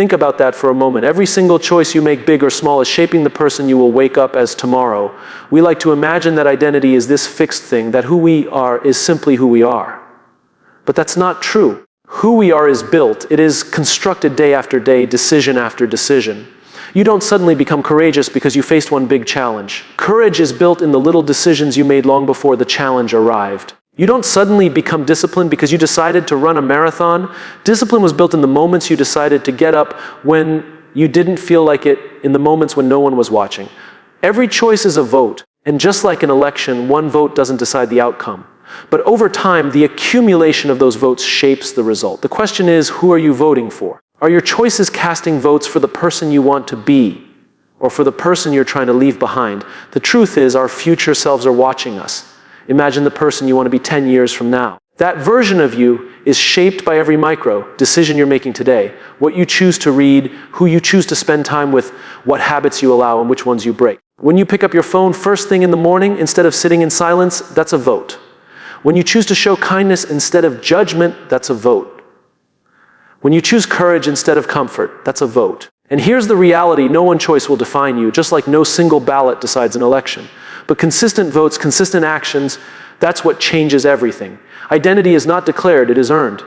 Think about that for a moment. Every single choice you make, big or small, is shaping the person you will wake up as tomorrow. We like to imagine that identity is this fixed thing, that who we are is simply who we are. But that's not true. Who we are is built. It is constructed day after day, decision after decision. You don't suddenly become courageous because you faced one big challenge. Courage is built in the little decisions you made long before the challenge arrived. You don't suddenly become disciplined because you decided to run a marathon. Discipline was built in the moments you decided to get up when you didn't feel like it, in the moments when no one was watching. Every choice is a vote, and just like an election, one vote doesn't decide the outcome. But over time, the accumulation of those votes shapes the result. The question is, who are you voting for? Are your choices casting votes for the person you want to be, or for the person you're trying to leave behind? The truth is, our future selves are watching us. Imagine the person you want to be 10 years from now. That version of you is shaped by every micro decision you're making today. What you choose to read, who you choose to spend time with, what habits you allow, and which ones you break. When you pick up your phone first thing in the morning instead of sitting in silence, that's a vote. When you choose to show kindness instead of judgment, that's a vote. When you choose courage instead of comfort, that's a vote. And here's the reality: no one choice will define you, just like no single ballot decides an election. But consistent votes, consistent actions, that's what changes everything. Identity is not declared, it is earned.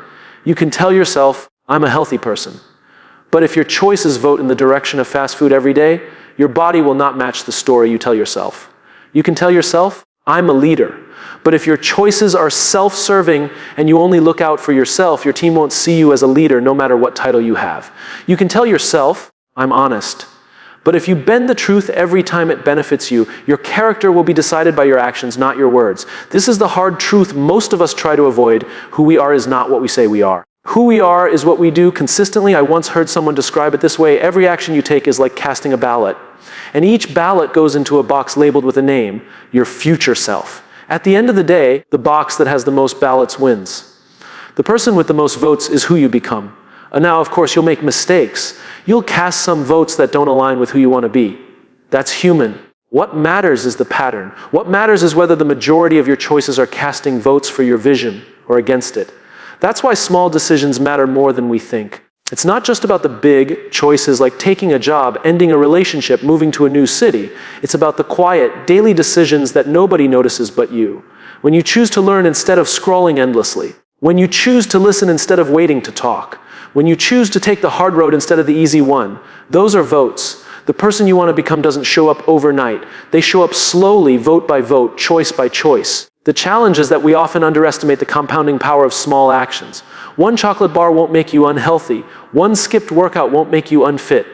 You can tell yourself, I'm a healthy person. But if your choices vote in the direction of fast food every day, your body will not match the story you tell yourself. You can tell yourself, I'm a leader. But if your choices are self-serving and you only look out for yourself, your team won't see you as a leader no matter what title you have. You can tell yourself, I'm honest. But if you bend the truth every time it benefits you, your character will be decided by your actions, not your words. This is the hard truth most of us try to avoid. Who we are is not what we say we are. Who we are is what we do consistently. I once heard someone describe it this way: every action you take is like casting a ballot. And each ballot goes into a box labeled with a name, your future self. At the end of the day, the box that has the most ballots wins. The person with the most votes is who you become. And now, of course, you'll make mistakes. You'll cast some votes that don't align with who you want to be. That's human. What matters is the pattern. What matters is whether the majority of your choices are casting votes for your vision or against it. That's why small decisions matter more than we think. It's not just about the big choices like taking a job, ending a relationship, moving to a new city. It's about the quiet, daily decisions that nobody notices but you. When you choose to learn instead of scrolling endlessly. When you choose to listen instead of waiting to talk. When you choose to take the hard road instead of the easy one. Those are votes. The person you want to become doesn't show up overnight. They show up slowly, vote by vote, choice by choice. The challenge is that we often underestimate the compounding power of small actions. One chocolate bar won't make you unhealthy. One skipped workout won't make you unfit.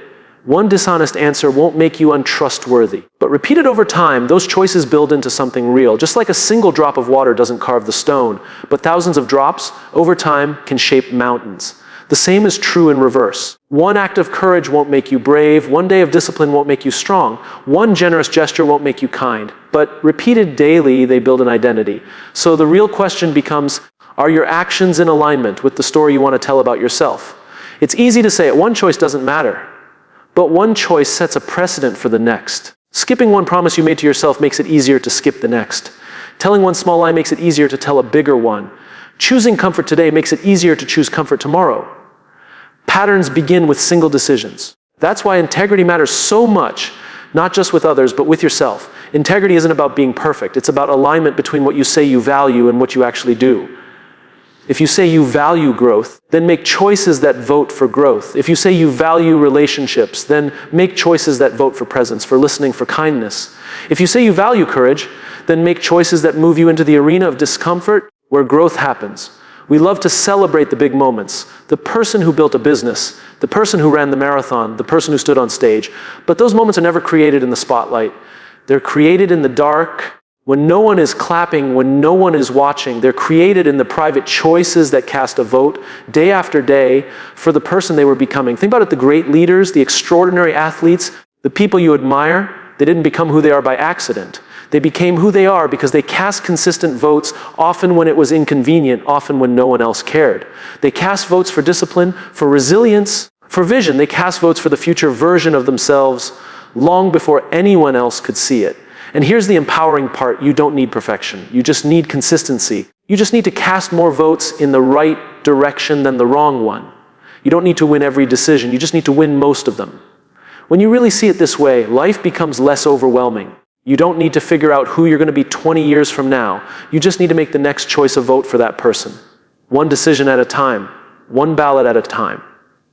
One dishonest answer won't make you untrustworthy. But repeated over time, those choices build into something real. Just like a single drop of water doesn't carve the stone, but thousands of drops, over time, can shape mountains. The same is true in reverse. One act of courage won't make you brave. One day of discipline won't make you strong. One generous gesture won't make you kind. But repeated daily, they build an identity. So the real question becomes, are your actions in alignment with the story you want to tell about yourself? It's easy to say one choice doesn't matter, but one choice sets a precedent for the next. Skipping one promise you made to yourself makes it easier to skip the next. Telling one small lie makes it easier to tell a bigger one. Choosing comfort today makes it easier to choose comfort tomorrow. Patterns begin with single decisions. That's why integrity matters so much, not just with others, but with yourself. Integrity isn't about being perfect. It's about alignment between what you say you value and what you actually do. If you say you value growth, then make choices that vote for growth. If you say you value relationships, then make choices that vote for presence, for listening, for kindness. If you say you value courage, then make choices that move you into the arena of discomfort where growth happens. We love to celebrate the big moments. The person who built a business, the person who ran the marathon, the person who stood on stage. But those moments are never created in the spotlight. They're created in the dark, when no one is clapping, when no one is watching. They're created in the private choices that cast a vote day after day for the person they were becoming. Think about it, the great leaders, the extraordinary athletes, the people you admire, they didn't become who they are by accident. They became who they are because they cast consistent votes, often when it was inconvenient, often when no one else cared. They cast votes for discipline, for resilience, for vision. They cast votes for the future version of themselves long before anyone else could see it. And here's the empowering part: you don't need perfection. You just need consistency. You just need to cast more votes in the right direction than the wrong one. You don't need to win every decision, you just need to win most of them. When you really see it this way, life becomes less overwhelming. You don't need to figure out who you're going to be 20 years from now. You just need to make the next choice a vote for that person. One decision at a time, one ballot at a time.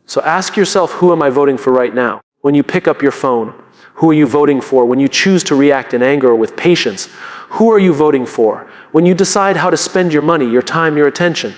So ask yourself, who am I voting for right now? When you pick up your phone, who are you voting for? When you choose to react in anger or with patience, who are you voting for? When you decide how to spend your money, your time, your attention,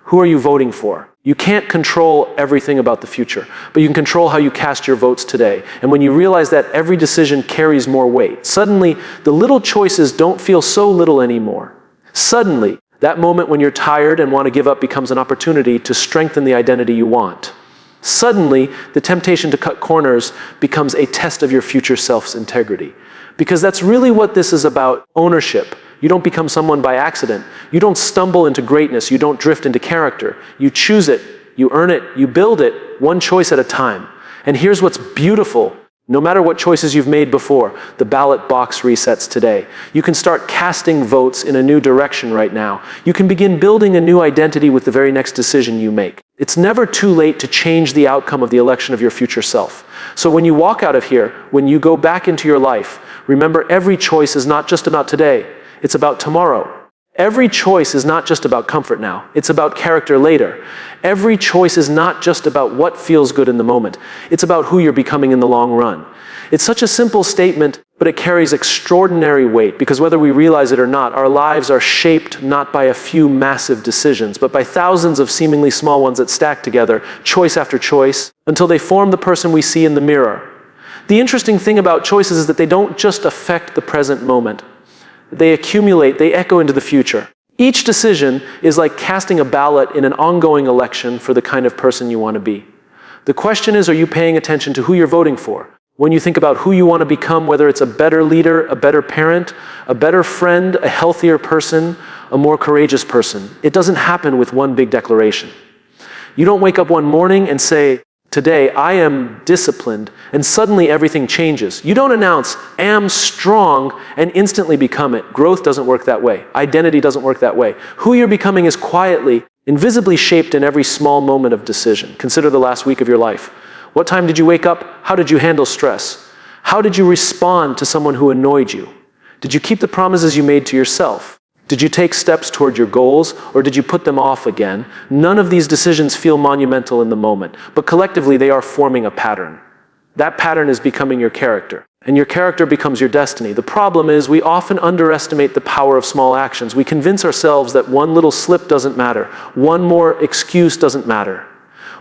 who are you voting for? You can't control everything about the future, but you can control how you cast your votes today. And when you realize that every decision carries more weight, suddenly the little choices don't feel so little anymore. Suddenly, that moment when you're tired and want to give up becomes an opportunity to strengthen the identity you want. Suddenly, the temptation to cut corners becomes a test of your future self's integrity. Because that's really what this is about: ownership. You don't become someone by accident. You don't stumble into greatness. You don't drift into character. You choose it, you earn it, you build it, one choice at a time. And here's what's beautiful. No matter what choices you've made before, the ballot box resets today. You can start casting votes in a new direction right now. You can begin building a new identity with the very next decision you make. It's never too late to change the outcome of the election of your future self. So when you walk out of here, when you go back into your life, remember, every choice is not just about today, it's about tomorrow. Every choice is not just about comfort now, it's about character later. Every choice is not just about what feels good in the moment, it's about who you're becoming in the long run. It's such a simple statement, but it carries extraordinary weight, because whether we realize it or not, our lives are shaped not by a few massive decisions, but by thousands of seemingly small ones that stack together, choice after choice, until they form the person we see in the mirror. The interesting thing about choices is that they don't just affect the present moment. They accumulate, they echo into the future. Each decision is like casting a ballot in an ongoing election for the kind of person you want to be. The question is, are you paying attention to who you're voting for? When you think about who you want to become, whether it's a better leader, a better parent, a better friend, a healthier person, a more courageous person, it doesn't happen with one big declaration. You don't wake up one morning and say, today I am disciplined, and suddenly everything changes. You don't announce, am strong, and instantly become it. Growth doesn't work that way. Identity doesn't work that way. Who you're becoming is quietly, invisibly shaped in every small moment of decision. Consider the last week of your life. What time did you wake up? How did you handle stress? How did you respond to someone who annoyed you? Did you keep the promises you made to yourself? Did you take steps toward your goals, or did you put them off again? None of these decisions feel monumental in the moment, but collectively they are forming a pattern. That pattern is becoming your character, and your character becomes your destiny. The problem is we often underestimate the power of small actions. We convince ourselves that one little slip doesn't matter, one more excuse doesn't matter,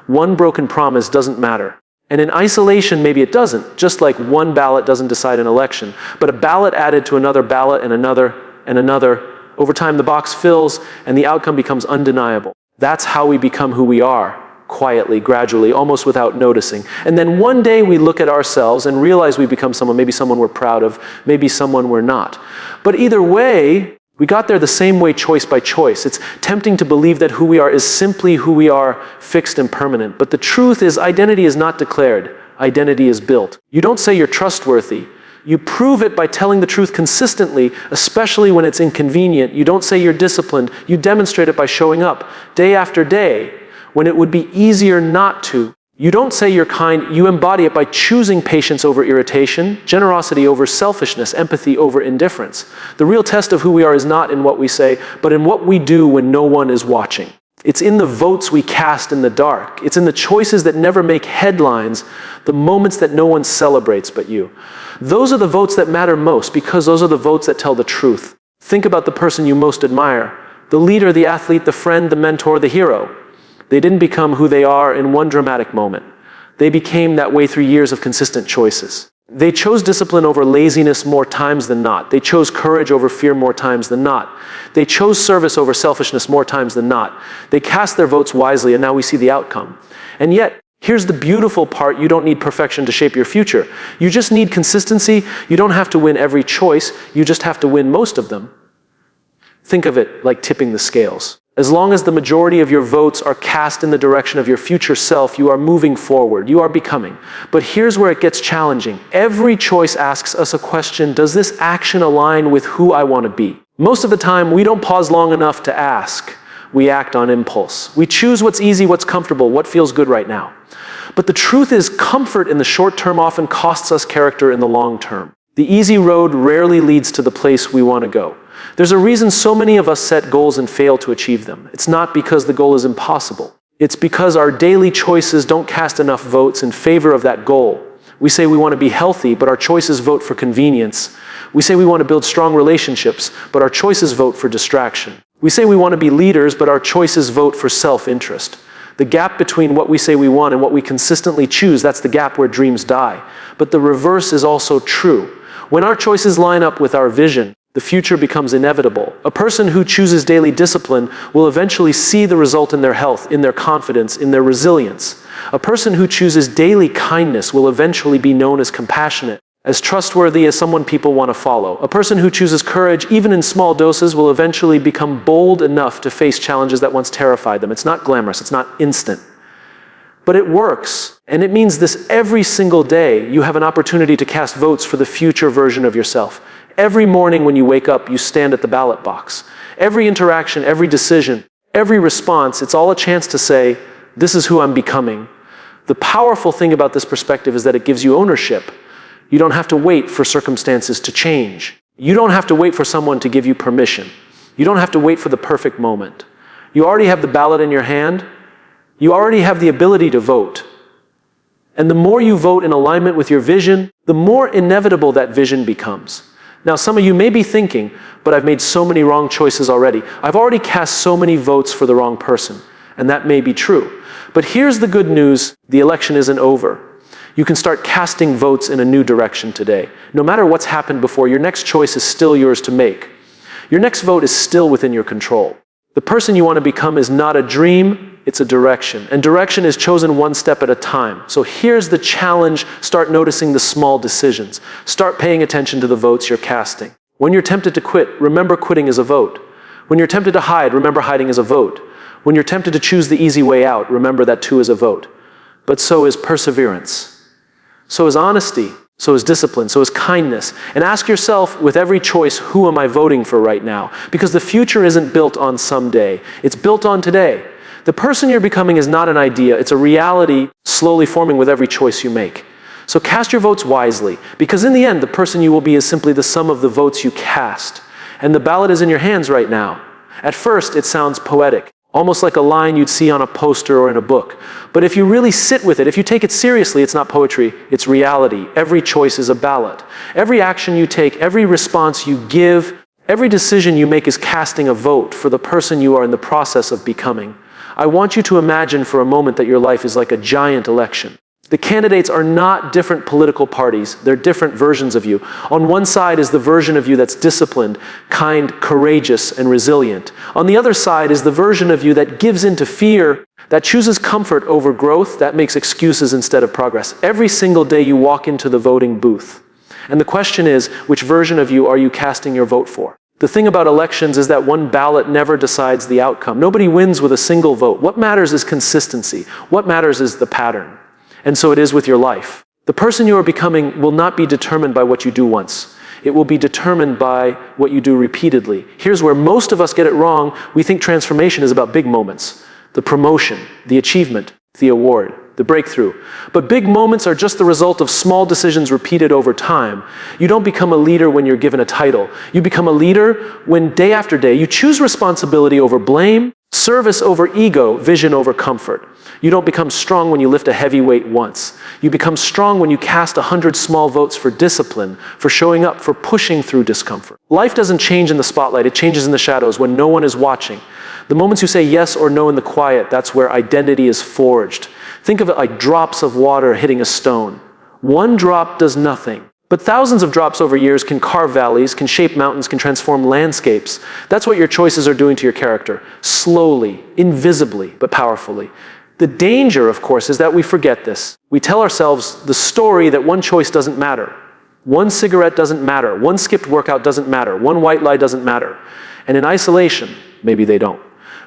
one broken promise doesn't matter. And in isolation, maybe it doesn't, just like one ballot doesn't decide an election, but a ballot added to another ballot and another and another. Over time, the box fills and the outcome becomes undeniable. That's how we become who we are, quietly, gradually, almost without noticing. And then one day we look at ourselves and realize we become someone, maybe someone we're proud of, maybe someone we're not. But either way, we got there the same way, choice by choice. It's tempting to believe that who we are is simply who we are, fixed and permanent. But the truth is, identity is not declared. Identity is built. You don't say you're trustworthy. You prove it by telling the truth consistently, especially when it's inconvenient. You don't say you're disciplined. You demonstrate it by showing up day after day when it would be easier not to. You don't say you're kind. You embody it by choosing patience over irritation, generosity over selfishness, empathy over indifference. The real test of who we are is not in what we say, but in what we do when no one is watching. It's in the votes we cast in the dark. It's in the choices that never make headlines, the moments that no one celebrates but you. Those are the votes that matter most, because those are the votes that tell the truth. Think about the person you most admire, the leader, the athlete, the friend, the mentor, the hero. They didn't become who they are in one dramatic moment. They became that way through years of consistent choices. They chose discipline over laziness more times than not. They chose courage over fear more times than not. They chose service over selfishness more times than not. They cast their votes wisely, and now we see the outcome. And yet, here's the beautiful part: you don't need perfection to shape your future. You just need consistency. You don't have to win every choice. You just have to win most of them. Think of it like tipping the scales. As long as the majority of your votes are cast in the direction of your future self, you are moving forward, you are becoming. But here's where it gets challenging. Every choice asks us a question: does this action align with who I want to be? Most of the time, we don't pause long enough to ask. We act on impulse. We choose what's easy, what's comfortable, what feels good right now. But the truth is, comfort in the short term often costs us character in the long term. The easy road rarely leads to the place we want to go. There's a reason so many of us set goals and fail to achieve them. It's not because the goal is impossible. It's because our daily choices don't cast enough votes in favor of that goal. We say we want to be healthy, but our choices vote for convenience. We say we want to build strong relationships, but our choices vote for distraction. We say we want to be leaders, but our choices vote for self-interest. The gap between what we say we want and what we consistently choose, that's the gap where dreams die. But the reverse is also true. When our choices line up with our vision, the future becomes inevitable. A person who chooses daily discipline will eventually see the result in their health, in their confidence, in their resilience. A person who chooses daily kindness will eventually be known as compassionate, as trustworthy as someone people want to follow. A person who chooses courage, even in small doses, will eventually become bold enough to face challenges that once terrified them. It's not glamorous, it's not instant. But it works, and it means this every single day you have an opportunity to cast votes for the future version of yourself. Every morning when you wake up, you stand at the ballot box. Every interaction, every decision, every response, it's all a chance to say, this is who I'm becoming. The powerful thing about this perspective is that it gives you ownership. You don't have to wait for circumstances to change. You don't have to wait for someone to give you permission. You don't have to wait for the perfect moment. You already have the ballot in your hand. You already have the ability to vote. And the more you vote in alignment with your vision, the more inevitable that vision becomes. Now, some of you may be thinking, but I've made so many wrong choices already. I've already cast so many votes for the wrong person. And that may be true. But here's the good news, the election isn't over. You can start casting votes in a new direction today. No matter what's happened before, your next choice is still yours to make. Your next vote is still within your control. The person you want to become is not a dream, it's a direction. And direction is chosen one step at a time. So here's the challenge, start noticing the small decisions. Start paying attention to the votes you're casting. When you're tempted to quit, remember quitting is a vote. When you're tempted to hide, remember hiding is a vote. When you're tempted to choose the easy way out, remember that too is a vote. But so is perseverance. So is honesty, so is discipline, so is kindness. And ask yourself with every choice, who am I voting for right now? Because the future isn't built on someday, it's built on today. The person you're becoming is not an idea, it's a reality slowly forming with every choice you make. So cast your votes wisely, because in the end, the person you will be is simply the sum of the votes you cast. And the ballot is in your hands right now. At first, it sounds poetic, almost like a line you'd see on a poster or in a book. But if you really sit with it, if you take it seriously, it's not poetry, it's reality. Every choice is a ballot. Every action you take, every response you give, every decision you make is casting a vote for the person you are in the process of becoming. I want you to imagine for a moment that your life is like a giant election. The candidates are not different political parties, they're different versions of you. On one side is the version of you that's disciplined, kind, courageous, and resilient. On the other side is the version of you that gives in to fear, that chooses comfort over growth, that makes excuses instead of progress. Every single day you walk into the voting booth. And the question is, which version of you are you casting your vote for? The thing about elections is that one ballot never decides the outcome. Nobody wins with a single vote. What matters is consistency. What matters is the pattern. And so it is with your life. The person you are becoming will not be determined by what you do once. It will be determined by what you do repeatedly. Here's where most of us get it wrong. We think transformation is about big moments. The promotion, the achievement, the award, the breakthrough. But big moments are just the result of small decisions repeated over time. You don't become a leader when you're given a title. You become a leader when day after day you choose responsibility over blame, service over ego, vision over comfort. You don't become strong when you lift a heavy weight once. You become strong when you cast 100 small votes for discipline, for showing up, for pushing through discomfort. Life doesn't change in the spotlight, it changes in the shadows when no one is watching. The moments you say yes or no in the quiet, that's where identity is forged. Think of it like drops of water hitting a stone. One drop does nothing, but thousands of drops over years can carve valleys, can shape mountains, can transform landscapes. That's what your choices are doing to your character. Slowly, invisibly, but powerfully. The danger, of course, is that we forget this. We tell ourselves the story that one choice doesn't matter. One cigarette doesn't matter. One skipped workout doesn't matter. One white lie doesn't matter. And in isolation, maybe they don't.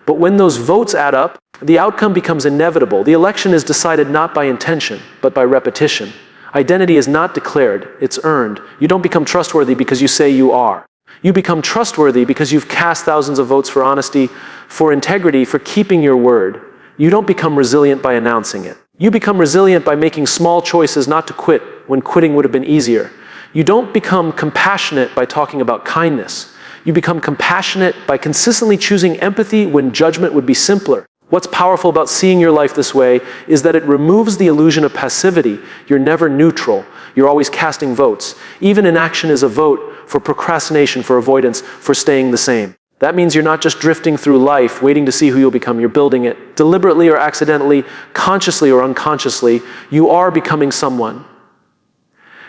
But when those votes add up, the outcome becomes inevitable. The election is decided not by intention, but by repetition. Identity is not declared, it's earned. You don't become trustworthy because you say you are. You become trustworthy because you've cast thousands of votes for honesty, for integrity, for keeping your word. You don't become resilient by announcing it. You become resilient by making small choices not to quit when quitting would have been easier. You don't become compassionate by talking about kindness. You become compassionate by consistently choosing empathy when judgment would be simpler. What's powerful about seeing your life this way is that it removes the illusion of passivity. You're never neutral. You're always casting votes. Even inaction is a vote for procrastination, for avoidance, for staying the same. That means you're not just drifting through life, waiting to see who you'll become. You're building it. Deliberately or accidentally, consciously or unconsciously, you are becoming someone.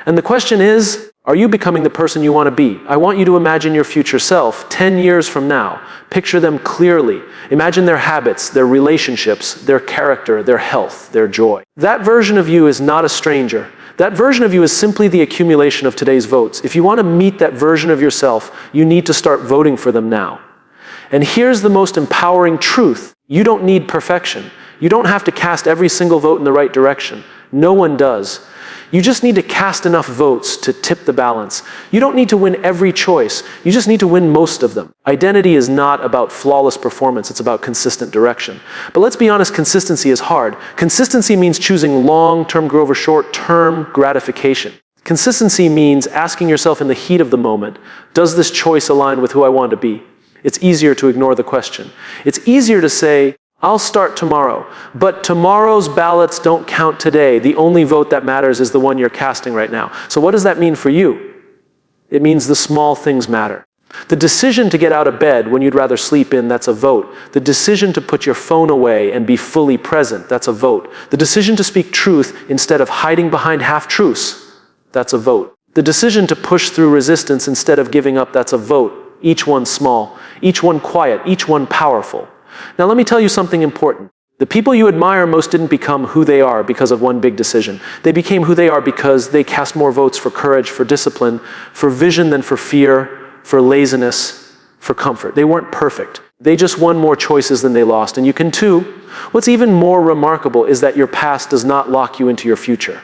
And the question is, are you becoming the person you want to be? I want you to imagine your future self 10 years from now. Picture them clearly. Imagine their habits, their relationships, their character, their health, their joy. That version of you is not a stranger. That version of you is simply the accumulation of today's votes. If you want to meet that version of yourself, you need to start voting for them now. And here's the most empowering truth. You don't need perfection. You don't have to cast every single vote in the right direction. No one does. You just need to cast enough votes to tip the balance. You don't need to win every choice. You just need to win most of them. Identity is not about flawless performance. It's about consistent direction. But let's be honest, consistency is hard. Consistency means choosing long-term growth over short-term gratification. Consistency means asking yourself in the heat of the moment, does this choice align with who I want to be? It's easier to ignore the question. It's easier to say, I'll start tomorrow, but tomorrow's ballots don't count today. The only vote that matters is the one you're casting right now. So what does that mean for you? It means the small things matter. The decision to get out of bed when you'd rather sleep in, that's a vote. The decision to put your phone away and be fully present, that's a vote. The decision to speak truth instead of hiding behind half-truths, that's a vote. The decision to push through resistance instead of giving up, that's a vote. Each one small, each one quiet, each one powerful. Now let me tell you something important. The people you admire most didn't become who they are because of one big decision. They became who they are because they cast more votes for courage, for discipline, for vision than for fear, for laziness, for comfort. They weren't perfect. They just won more choices than they lost, and you can too. What's even more remarkable is that your past does not lock you into your future.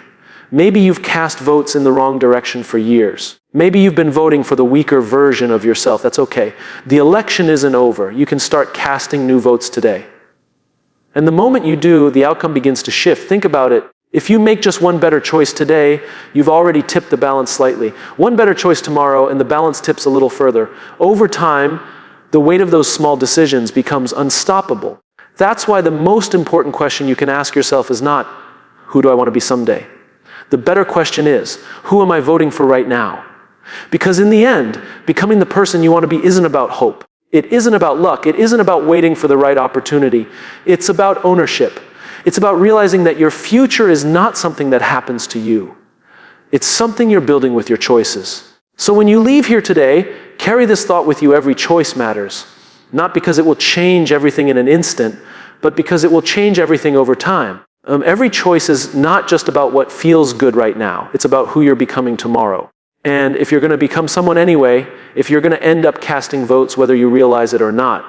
Maybe you've cast votes in the wrong direction for years. Maybe you've been voting for the weaker version of yourself. That's okay. The election isn't over. You can start casting new votes today. And the moment you do, the outcome begins to shift. Think about it. If you make just one better choice today, you've already tipped the balance slightly. One better choice tomorrow, and the balance tips a little further. Over time, the weight of those small decisions becomes unstoppable. That's why the most important question you can ask yourself is not, who do I want to be someday? The better question is, who am I voting for right now? Because in the end, becoming the person you want to be isn't about hope. It isn't about luck. It isn't about waiting for the right opportunity. It's about ownership. It's about realizing that your future is not something that happens to you. It's something you're building with your choices. So when you leave here today, carry this thought with you: every choice matters. Not because it will change everything in an instant, but because it will change everything over time. Every choice is not just about what feels good right now. It's about who you're becoming tomorrow. And if you're going to become someone anyway, if you're going to end up casting votes whether you realize it or not,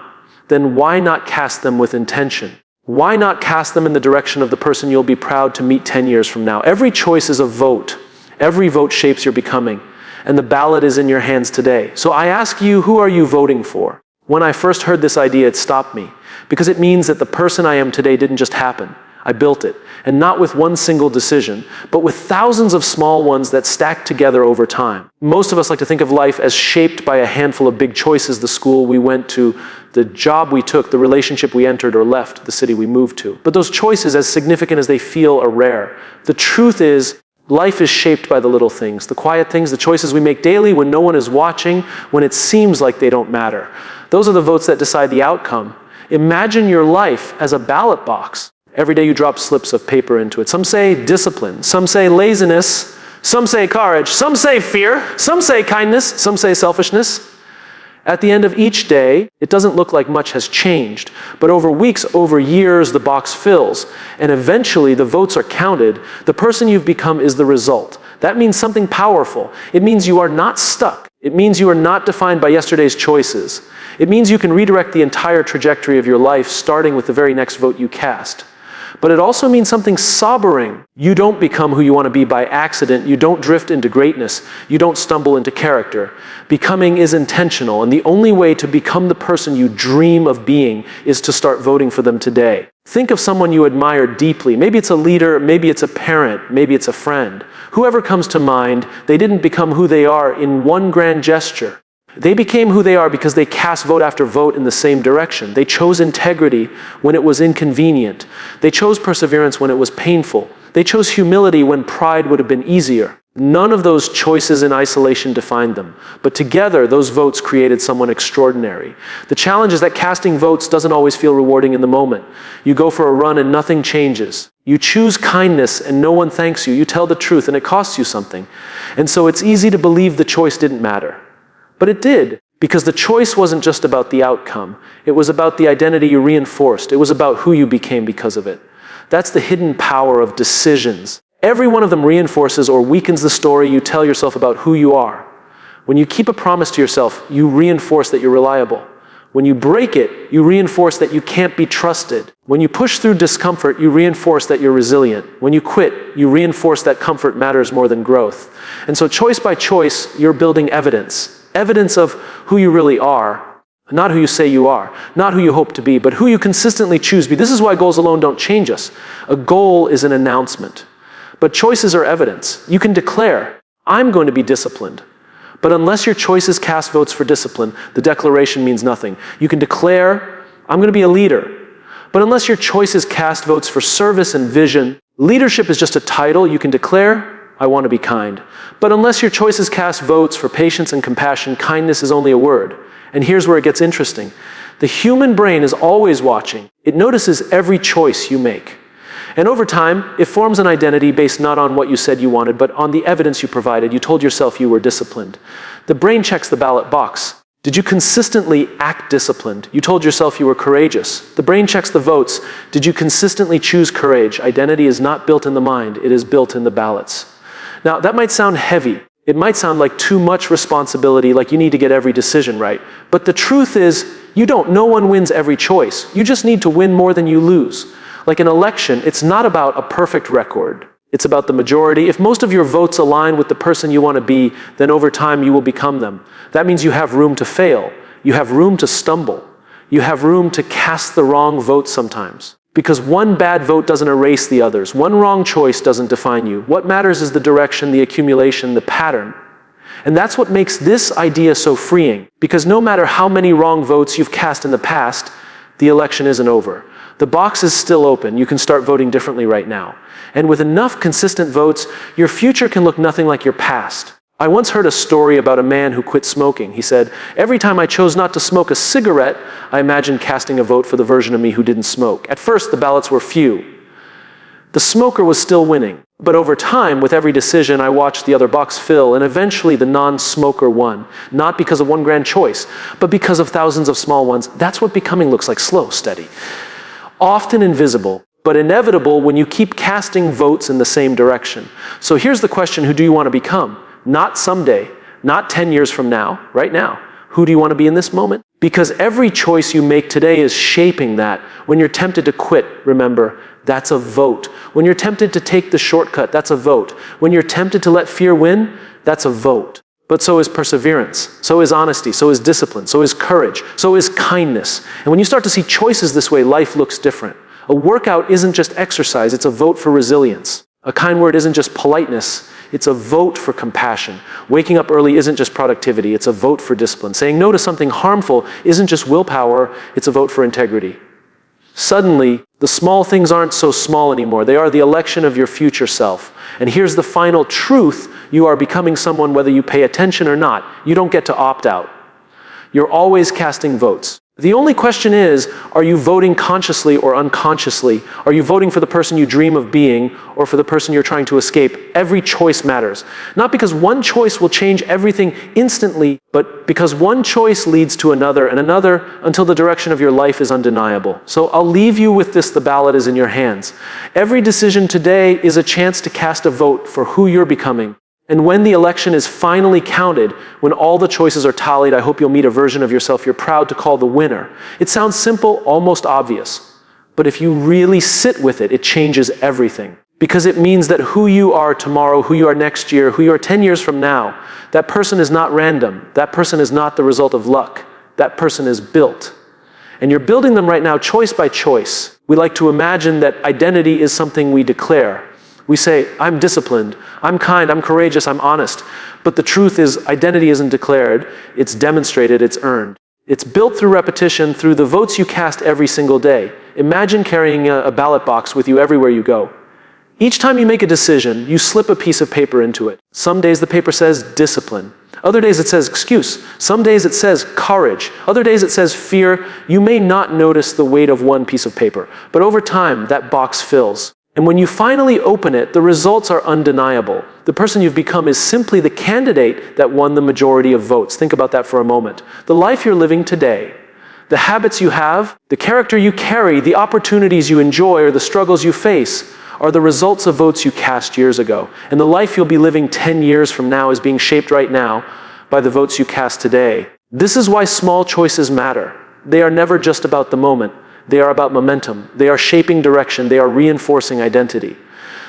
then why not cast them with intention? Why not cast them in the direction of the person you'll be proud to meet 10 years from now? Every choice is a vote. Every vote shapes your becoming. And the ballot is in your hands today. So I ask you, who are you voting for? When I first heard this idea, it stopped me. Because it means that the person I am today didn't just happen. I built it. And not with one single decision, but with thousands of small ones that stack together over time. Most of us like to think of life as shaped by a handful of big choices: the school we went to, the job we took, the relationship we entered or left, the city we moved to. But those choices, as significant as they feel, are rare. The truth is, life is shaped by the little things, the quiet things, the choices we make daily when no one is watching, when it seems like they don't matter. Those are the votes that decide the outcome. Imagine your life as a ballot box. Every day you drop slips of paper into it. Some say discipline, some say laziness, some say courage, some say fear, some say kindness, some say selfishness. At the end of each day, it doesn't look like much has changed, but over weeks, over years, the box fills, and eventually the votes are counted. The person you've become is the result. That means something powerful. It means you are not stuck. It means you are not defined by yesterday's choices. It means you can redirect the entire trajectory of your life, starting with the very next vote you cast. But it also means something sobering. You don't become who you want to be by accident. You don't drift into greatness. You don't stumble into character. Becoming is intentional, and the only way to become the person you dream of being is to start voting for them today. Think of someone you admire deeply. Maybe it's a leader, maybe it's a parent, maybe it's a friend. Whoever comes to mind, they didn't become who they are in one grand gesture. They became who they are because they cast vote after vote in the same direction. They chose integrity when it was inconvenient. They chose perseverance when it was painful. They chose humility when pride would have been easier. None of those choices in isolation defined them, but together those votes created someone extraordinary. The challenge is that casting votes doesn't always feel rewarding in the moment. You go for a run and nothing changes. You choose kindness and no one thanks you. You tell the truth and it costs you something. And so it's easy to believe the choice didn't matter. But it did, because the choice wasn't just about the outcome. It was about the identity you reinforced. It was about who you became because of it. That's the hidden power of decisions. Every one of them reinforces or weakens the story you tell yourself about who you are. When you keep a promise to yourself, you reinforce that you're reliable. When you break it, you reinforce that you can't be trusted. When you push through discomfort, you reinforce that you're resilient. When you quit, you reinforce that comfort matters more than growth. And so choice by choice, you're building evidence. Evidence of who you really are, not who you say you are, not who you hope to be, but who you consistently choose to be. This is why goals alone don't change us. A goal is an announcement. But choices are evidence. You can declare, I'm going to be disciplined. But unless your choices cast votes for discipline, the declaration means nothing. You can declare, I'm going to be a leader. But unless your choices cast votes for service and vision, leadership is just a title. You can declare, I want to be kind. But unless your choices cast votes for patience and compassion, kindness is only a word. And here's where it gets interesting. The human brain is always watching. It notices every choice you make. And over time, it forms an identity based not on what you said you wanted, but on the evidence you provided. You told yourself you were disciplined. The brain checks the ballot box. Did you consistently act disciplined? You told yourself you were courageous. The brain checks the votes. Did you consistently choose courage? Identity is not built in the mind. It is built in the ballots. Now, that might sound heavy. It might sound like too much responsibility, like you need to get every decision right. But the truth is, no one wins every choice. You just need to win more than you lose. Like an election, it's not about a perfect record. It's about the majority. If most of your votes align with the person you want to be, then over time you will become them. That means you have room to fail. You have room to stumble. You have room to cast the wrong vote sometimes. Because one bad vote doesn't erase the others. One wrong choice doesn't define you. What matters is the direction, the accumulation, the pattern. And that's what makes this idea so freeing. Because no matter how many wrong votes you've cast in the past, the election isn't over. The box is still open. You can start voting differently right now. And with enough consistent votes, your future can look nothing like your past. I once heard a story about a man who quit smoking. He said, every time I chose not to smoke a cigarette, I imagined casting a vote for the version of me who didn't smoke. At first, the ballots were few. The smoker was still winning. But over time, with every decision, I watched the other box fill, and eventually the non-smoker won. Not because of one grand choice, but because of thousands of small ones. That's what becoming looks like, slow, steady. Often invisible, but inevitable when you keep casting votes in the same direction. So here's the question, who do you want to become? Not someday, not 10 years from now, right now. Who do you want to be in this moment? Because every choice you make today is shaping that. When you're tempted to quit, remember, that's a vote. When you're tempted to take the shortcut, that's a vote. When you're tempted to let fear win, that's a vote. But so is perseverance, so is honesty, so is discipline, so is courage, so is kindness. And when you start to see choices this way, life looks different. A workout isn't just exercise, it's a vote for resilience. A kind word isn't just politeness, it's a vote for compassion. Waking up early isn't just productivity, it's a vote for discipline. Saying no to something harmful isn't just willpower, it's a vote for integrity. Suddenly, the small things aren't so small anymore. They are the election of your future self. And here's the final truth. You are becoming someone whether you pay attention or not. You don't get to opt out. You're always casting votes. The only question is, are you voting consciously or unconsciously? Are you voting for the person you dream of being or for the person you're trying to escape? Every choice matters. Not because one choice will change everything instantly, but because one choice leads to another and another until the direction of your life is undeniable. So I'll leave you with this, the ballot is in your hands. Every decision today is a chance to cast a vote for who you're becoming. And when the election is finally counted, when all the choices are tallied, I hope you'll meet a version of yourself you're proud to call the winner. It sounds simple, almost obvious. But if you really sit with it, it changes everything. Because it means that who you are tomorrow, who you are next year, who you are 10 years from now, that person is not random. That person is not the result of luck. That person is built. And you're building them right now choice by choice. We like to imagine that identity is something we declare. We say, I'm disciplined, I'm kind, I'm courageous, I'm honest. But the truth is, identity isn't declared, it's demonstrated, it's earned. It's built through repetition, through the votes you cast every single day. Imagine carrying a ballot box with you everywhere you go. Each time you make a decision, you slip a piece of paper into it. Some days the paper says discipline. Other days it says excuse. Some days it says courage. Other days it says fear. You may not notice the weight of one piece of paper, but over time that box fills. And when you finally open it, the results are undeniable. The person you've become is simply the candidate that won the majority of votes. Think about that for a moment. The life you're living today, the habits you have, the character you carry, the opportunities you enjoy, or the struggles you face are the results of votes you cast years ago. And the life you'll be living 10 years from now is being shaped right now by the votes you cast today. This is why small choices matter. They are never just about the moment. They are about momentum. They are shaping direction. They are reinforcing identity.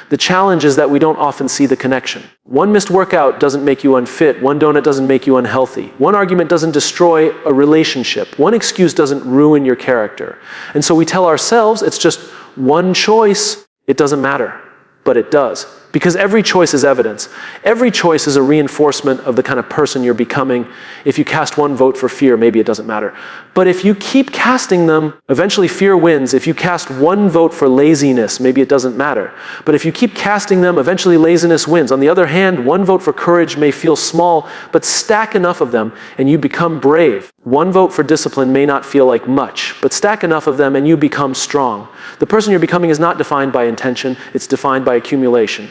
The challenge is that we don't often see the connection. One missed workout doesn't make you unfit. One donut doesn't make you unhealthy. One argument doesn't destroy a relationship. One excuse doesn't ruin your character. And so we tell ourselves it's just one choice. It doesn't matter, but it does. Because every choice is evidence. Every choice is a reinforcement of the kind of person you're becoming. If you cast one vote for fear, maybe it doesn't matter. But if you keep casting them, eventually fear wins. If you cast one vote for laziness, maybe it doesn't matter. But if you keep casting them, eventually laziness wins. On the other hand, one vote for courage may feel small, but stack enough of them and you become brave. One vote for discipline may not feel like much, but stack enough of them and you become strong. The person you're becoming is not defined by intention, it's defined by accumulation.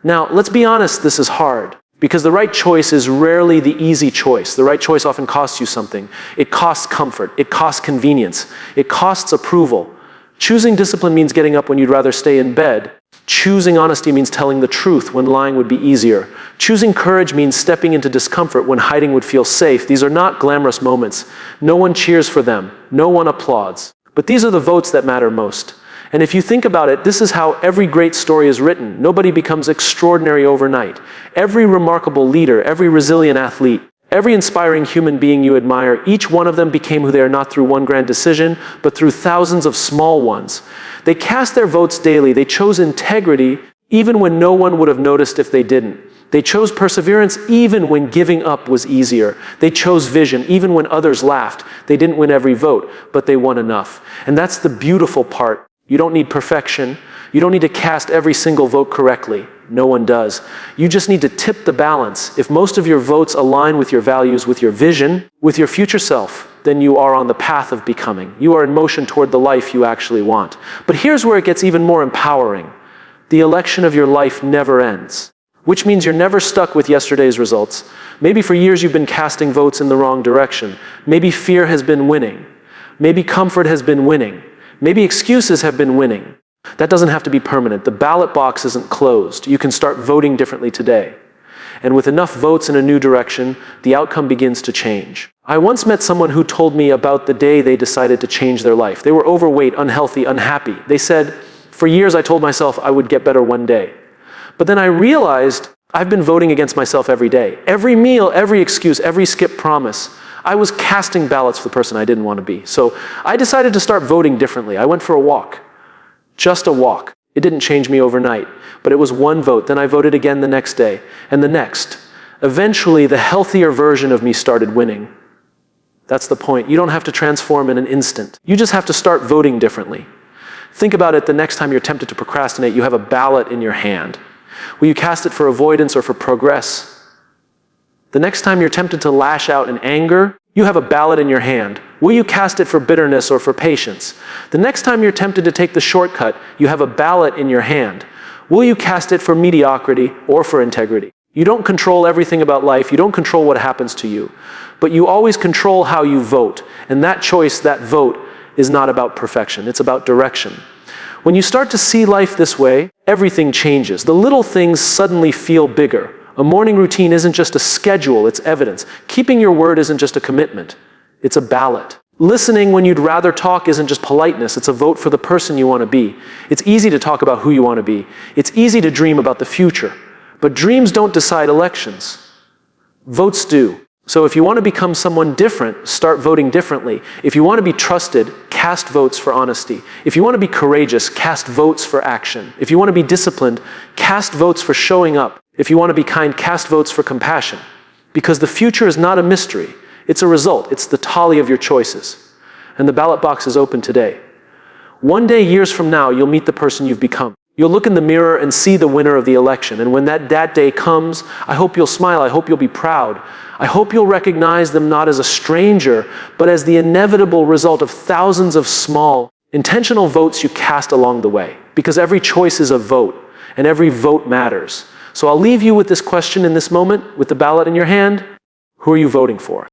Now, let's be honest, this is hard, because the right choice is rarely the easy choice. The right choice often costs you something. It costs comfort, it costs convenience, it costs approval. Choosing discipline means getting up when you'd rather stay in bed. Choosing honesty means telling the truth when lying would be easier. Choosing courage means stepping into discomfort when hiding would feel safe. These are not glamorous moments. No one cheers for them. No one applauds. But these are the votes that matter most. And if you think about it, this is how every great story is written. Nobody becomes extraordinary overnight. Every remarkable leader, every resilient athlete, every inspiring human being you admire, each one of them became who they are not through one grand decision, but through thousands of small ones. They cast their votes daily. They chose integrity even when no one would have noticed if they didn't. They chose perseverance even when giving up was easier. They chose vision even when others laughed. They didn't win every vote, but they won enough. And that's the beautiful part. You don't need perfection. You don't need to cast every single vote correctly. No one does. You just need to tip the balance. If most of your votes align with your values, with your vision, with your future self, then you are on the path of becoming. You are in motion toward the life you actually want. But here's where it gets even more empowering. The election of your life never ends, which means you're never stuck with yesterday's results. Maybe for years you've been casting votes in the wrong direction. Maybe fear has been winning. Maybe comfort has been winning. Maybe excuses have been winning. That doesn't have to be permanent. The ballot box isn't closed. You can start voting differently today. And with enough votes in a new direction, the outcome begins to change. I once met someone who told me about the day they decided to change their life. They were overweight, unhealthy, unhappy. They said, for years I told myself I would get better one day. But then I realized I've been voting against myself every day. Every meal, every excuse, every skipped promise. I was casting ballots for the person I didn't want to be. So I decided to start voting differently. I went for a walk. Just a walk. It didn't change me overnight, but it was one vote. Then I voted again the next day, and the next. Eventually, the healthier version of me started winning. That's the point. You don't have to transform in an instant. You just have to start voting differently. Think about it the next time you're tempted to procrastinate, you have a ballot in your hand. Will you cast it for avoidance or for progress? The next time you're tempted to lash out in anger, you have a ballot in your hand. Will you cast it for bitterness or for patience? The next time you're tempted to take the shortcut, you have a ballot in your hand. Will you cast it for mediocrity or for integrity? You don't control everything about life. You don't control what happens to you. But you always control how you vote. And that choice, that vote, is not about perfection. It's about direction. When you start to see life this way, everything changes. The little things suddenly feel bigger. A morning routine isn't just a schedule, it's evidence. Keeping your word isn't just a commitment, it's a ballot. Listening when you'd rather talk isn't just politeness, it's a vote for the person you want to be. It's easy to talk about who you want to be. It's easy to dream about the future. But dreams don't decide elections. Votes do. So if you want to become someone different, start voting differently. If you want to be trusted, cast votes for honesty. If you want to be courageous, cast votes for action. If you want to be disciplined, cast votes for showing up. If you want to be kind, cast votes for compassion. Because the future is not a mystery. It's a result. It's the tally of your choices. And the ballot box is open today. One day, years from now, you'll meet the person you've become. You'll look in the mirror and see the winner of the election. And when that day comes, I hope you'll smile. I hope you'll be proud. I hope you'll recognize them not as a stranger, but as the inevitable result of thousands of small, intentional votes you cast along the way. Because every choice is a vote, and every vote matters. So I'll leave you with this question in this moment, with the ballot in your hand. Who are you voting for?